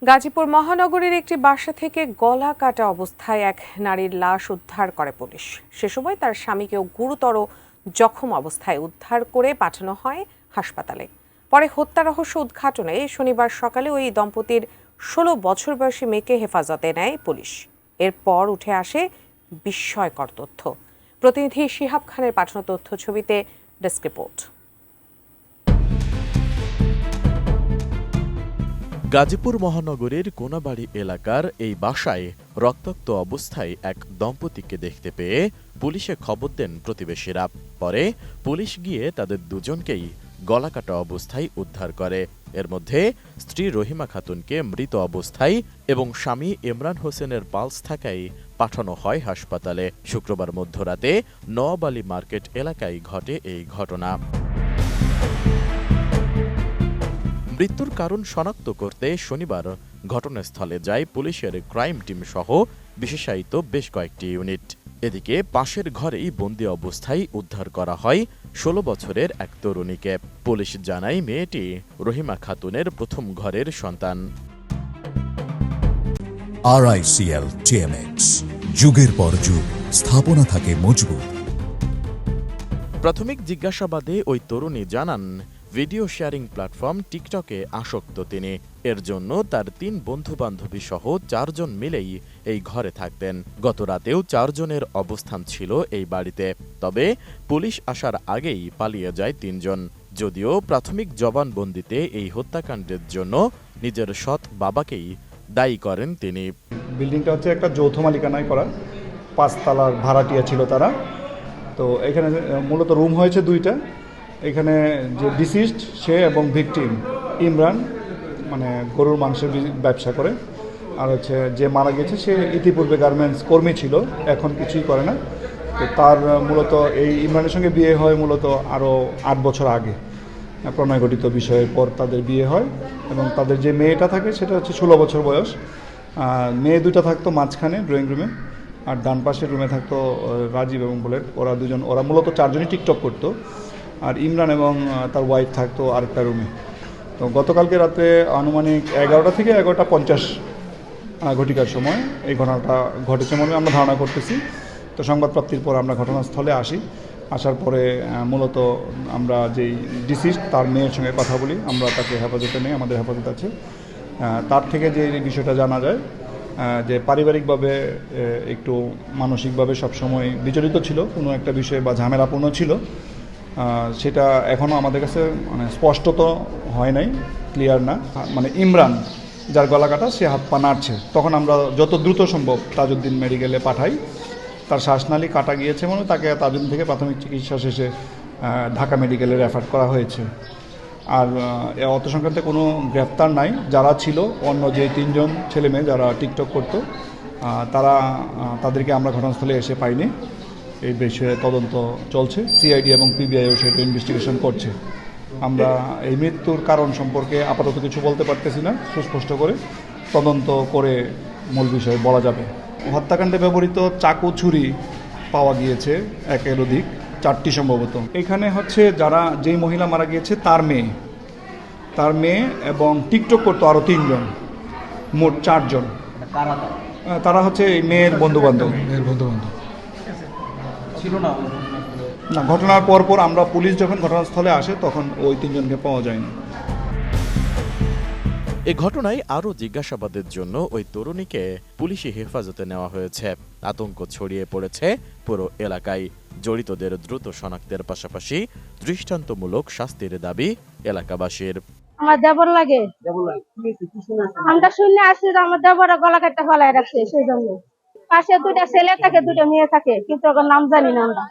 গাজীপুর মহানগরীর একটি বাসা থেকে গলা কাটা অবস্থায় এক নারীর লাশ উদ্ধার করে পুলিশ। সে সময় তার স্বামীকেও গুরুতর জখম অবস্থায় উদ্ধার করে পাঠানো হয় হাসপাতালে। পরে হত্যা রহস্য উদ্ঘাটনে শনিবার সকালে ওই দম্পতির 16 বছর বয়সী মেয়েকে হেফাজতে নেয় পুলিশ। এরপর উঠে আসে বিস্ময়কর তথ্য। প্রতিনিধি শিহাব খানের পাঠানো তথ্য ছবিতে ডেস্ক রিপোর্ট। গাজীপুর মহানগরীর কোনাবাড়ি এলাকার এই বাসায় রক্তাক্ত অবস্থায় এক দম্পতিকে দেখতে পেয়ে পুলিশে খবর দেন প্রতিবেশীরা। পরে পুলিশ গিয়ে তাদের দুজনকেই গলাকাটা অবস্থায় উদ্ধার করে। এর মধ্যে স্ত্রী রহিমা খাতুনকে মৃত অবস্থায় এবং স্বামী ইমরান হোসেনের পালস থাকায় পাঠানো হয় হাসপাতালে। শুক্রবার মধ্যরাতে নওয়াব আলী মার্কেট এলাকায় ঘটে এই ঘটনা। মৃত্যুর কারণ শনাক্ত করতে শনিবার ঘটনাস্থলে যায় পুলিশের ক্রাইম টিম সহ বিশেষায়িত বেশ কয়েকটি ইউনিট। এদিকে পাশের ঘরেই বন্দি অবস্থায় উদ্ধার করা হয় 16 বছরের এক তরুণীকে। পুলিশ জানায় মেয়েটি রহিমা খাতুনের প্রথম ঘরের সন্তান। RICL TMX, যুগের পর যুগ স্থাপনা থাকে মজবুত। প্রাথমিক জিজ্ঞাসাবাদে ওই তরুণী জানান, ভিডিও শেয়ারিং প্ল্যাটফর্ম টিকটকে আসক্ত তিনি। এর জন্য তার 3 বন্ধু-বান্ধবী সহ 4 জন মিলেই এই ঘরে থাকতেন। গত রাতেও 4 জনের অবস্থান ছিল এই বাড়িতে। তবে পুলিশ আসার আগেই পালিয়ে যায় 3 জন। যদিও প্রাথমিক জবানবন্দিতে এই হত্যাকাণ্ডের জন্য নিজের সৎ বাবাকেই দায়ী করেন তিনি। বিল্ডিংটা হচ্ছে একটা যৌথ মালিকানায় করা, 5 তলার ভাড়াটিয়া ছিল তারা। তো এখানে মূলত রুম হয়েছে 2টা। এখানে যে ডিসিস্ট সে এবং ভিকটিম ইমরান মানে গরুর মাংসের ব্যবসা করে, আর হচ্ছে যে মারা গেছে সে ইতিপূর্বে গার্মেন্টস কর্মী ছিল, এখন কিছুই করে না। তো তার মূলত এই ইমরানের সঙ্গে বিয়ে হয় মূলত আরও 8 বছর আগে। প্রণয় ঘটিত বিষয়ের পর তাদের বিয়ে হয় এবং তাদের যে মেয়েটা থাকে সেটা হচ্ছে 16 বছর বয়স। মেয়ে 2টা থাকতো মাঝখানে ড্রয়িং রুমে, আর ডান পাশের রুমে থাকতো রাজীব এবং বুলেট। ওরা মূলত 4 জনই টিকটক করতো, আর ইমরান এবং তার ওয়াইফ থাকতো আরেকটা রুমে। তো গতকালকে রাতে আনুমানিক 11টা থেকে 11:50 ঘটিকার সময় এই ঘটনাটা ঘটেছে বলে আমরা ধারণা করতেছি। তো সংবাদ প্রাপ্তির পর আমরা ঘটনাস্থলে আসি। আসার পরে মূলত আমরা যেই ডিসিস্ট তার মেয়ের সঙ্গে কথা বলি, আমরা তাকে হেফাজতে নেই, আমাদের হেফাজত আছে। তার থেকে যে বিষয়টা জানা যায় যে পারিবারিকভাবে একটু মানসিকভাবে সবসময় বিচলিত ছিল, কোনো একটা বিষয়ে বা ঝামেলাপূর্ণ ছিল। সেটা এখনও আমাদের কাছে মানে স্পষ্ট তো হয় নাই, ক্লিয়ার না। মানে ইমরান যার গলা কাটা সে হাত পা নাড়ছে, তখন আমরা যত দ্রুত সম্ভব তাজউদ্দিন মেডিকেলে পাঠাই। তার শ্বাসনালী কাটা গিয়েছে মানে তাকে তাজউদ্দিন থেকে প্রাথমিক চিকিৎসা শেষে ঢাকা মেডিকেলে রেফার করা হয়েছে। আর অত সংক্রান্তে কোনো গ্রেপ্তার নাই। যারা ছিল অন্য যে 3 জন ছেলে মেয়ে যারা টিকটক করতো তাদেরকে আমরা ঘটনাস্থলে এসে পাইনি। এই বিষয়ে তদন্ত চলছে, সিআইডি এবং পিবিআইও সেটা ইনভেস্টিগেশন করছে। আমরা এই মৃত্যুর কারণ সম্পর্কে আপাতত কিছু বলতে পারতেছি না, সুস্পষ্ট করে তদন্ত করে মূল বিষয় বলা যাবে। হত্যাকাণ্ডে ব্যবহৃত চাকু ছুরি পাওয়া গিয়েছে একের অধিক, 4টি সম্ভবত। এখানে হচ্ছে যেই মহিলা মারা গিয়েছে তার মেয়ে এবং টিকটক করতো আরও 3 জন, মোট 4 জন। তারা হচ্ছে এই মেয়ের বন্ধুবান্ধব ছিল না। ঘটনার পর আমরা পুলিশ যখন ঘটনাস্থলে আসে তখন ওই 3 জনকে পাওয়া যায়নি। এ ঘটনায় আরও জিজ্ঞাসাবাদের জন্য ওই তরুণীকে পুলিশি হেফাজতে নেওয়া হয়েছে। আতঙ্ক ছড়িয়ে পড়েছে পুরো এলাকায়। জড়িতদের দ্রুত শনাক্তের পাশাপাশি দৃষ্টান্তমূলক শাস্তির দাবি এলাকাবাসীর। আমার দেবর লাগে, আমরা শুনে আসছি যে আমার দেবরের গলা কাটতে ফেলায় রাখছে, সেই জন্য। পাশে 2টা ছেলে থাকে 2টা মেয়ে থাকে, কিন্তু ওর নাম জানি না আমরা।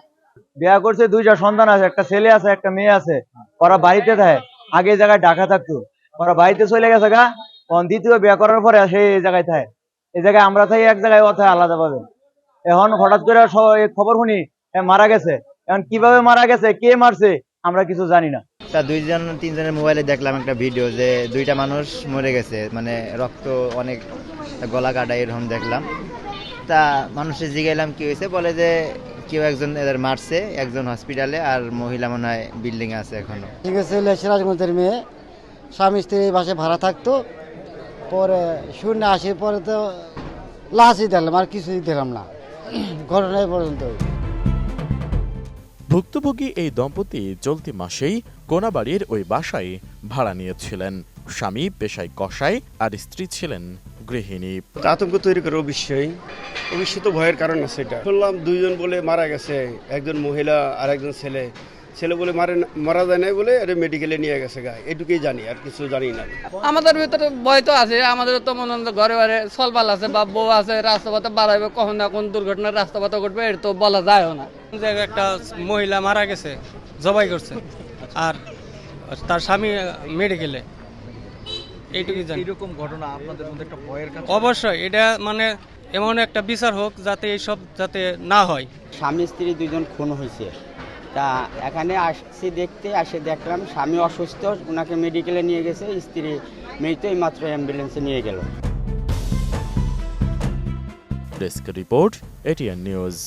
বিয়া করছে, 2টা সন্তান আছে, একটা ছেলে আছে একটা মেয়ে আছে। ওরা বাড়িতে থাকে, আগে জায়গায় ঢাকা থাকতো, ওরা বাড়িতে চলে গেছে গা। দ্বিতীয় বিয়া করার পরে সেই জায়গায় থাকে, এই জায়গায় আমরা থাকি এক জায়গায়, ও থাকে আলাদা ভাবে। এখন হঠাৎ করে খবর শুনি মারা গেছে। এখন কিভাবে মারা গেছে, কে মারছে আমরা কিছু জানি না। 2-3 জনের মোবাইলে দেখলাম একটা ভিডিও যে 2টা মানুষ মরে গেছে, মানে রক্ত অনেক, গলা কাটা এরকম দেখলাম। তা মানুষের জিজ্ঞাসলাম কি হয়েছে, বলে যে কেউ একজন এদের মারছে, একজন হসপিটালে, আর মহিলা মনে হয় বিল্ডিং এ আছে এখনো। ঠিক আছে, সিরাজগঞ্জের মেয়ে, স্বামী স্ত্রী এই বাসায় ভাড়া থাকতো। পরে শূন্য আসার পরে তো লাশই দিলাম, আর কিছুই দিলাম না, ঘটনা এই পর্যন্ত। ভুক্তভোগী এই দম্পতি চলতি মাসেই কোনাবাড়ির ওই বাসায় ভাড়া নিয়েছিলেন। স্বামী পেশায় কসাই আর স্ত্রী ছিলেন গৃহিণী। আতঙ্ক তৈরি করে অবশ্যই তো ভয়ের কারণ আছে। এটা শুনলাম 2 জন বলে মারা গেছে, একজন মহিলা আর একজন ছেলে। ছেলে বলে মারা যায় নাই বলে মেডিকেলে নিয়ে গেছে গায়ে, এটুকুই জানি, আর কিছু জানি না। আমাদের ভিতরে ভয় তো আছে, আমাদের তো মনে হয় ঘরে ঘরে সলবাল আছে বা বউ আছে, রাস্তাপথে বাড়াইবে, কখন না কোন দুর্ঘটনা রাস্তাপথে ঘটবে এটা তো বলা যায়ও না। একটা মহিলা মারা গেছে, জবাই করছে, আর তার স্বামী মেডিকেলে, এইটুকুই জানি। এরকম ঘটনা আপনাদের মধ্যে একটা ভয়ের কাজ? অবশ্যই এটা মানে এমন একটা বিচার হোক যাতে এইসব যাতে না হয়। স্বামী স্ত্রী 2 জন খুন হয়েছে, তা এখানে আসছি দেখতে, আসে দেখলাম স্বামী অসুস্থ, ওনাকে মেডিকেলে নিয়ে গেছে, স্ত্রী মৃত, মাত্র অ্যাম্বুলেন্সে নিয়ে গেল। Desk report, ATN news.